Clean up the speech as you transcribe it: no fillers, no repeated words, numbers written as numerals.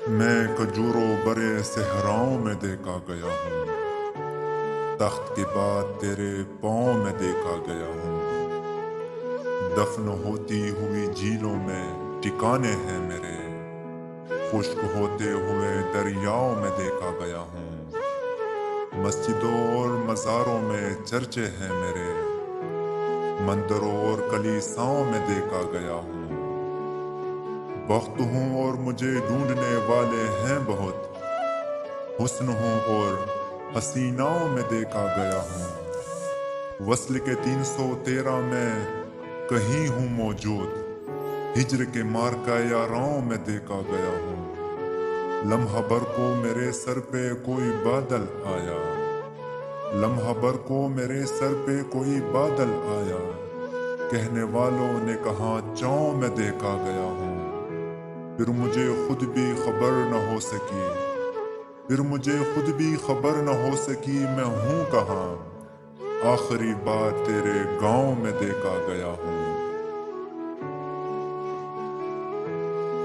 میں کھجوروں برے صحراؤں میں دیکھا گیا ہوں، تخت کے بعد تیرے پاؤں میں دیکھا گیا ہوں، دفن ہوتی ہوئی جھیلوں میں ٹھکانے ہیں میرے، خشک ہوتے ہوئے دریاؤں میں دیکھا گیا ہوں، مسجدوں اور مزاروں میں چرچے ہیں میرے، مندروں اور کلیساؤں میں دیکھا گیا ہوں، بخت ہوں اور مجھے ڈھونڈنے والے ہیں بہت، حسن ہوں اور حسیناؤں میں دیکھا گیا ہوں، وصل کے 313 میں کہیں ہوں موجود، ہجر کے مارکا یاراؤں میں دیکھا گیا ہوں، لمحہ بھر کو میرے سر پہ کوئی بادل آیا، لمحہ بھر کو میرے سر پہ کوئی بادل آیا، کہنے والوں نے کہا چاؤں میں دیکھا گیا ہوں، پھر مجھے خود بھی خبر نہ ہو سکی، پھر مجھے خود بھی خبر نہ ہو سکی میں ہوں کہاں، آخری بار تیرے گاؤں میں دیکھا گیا ہوں۔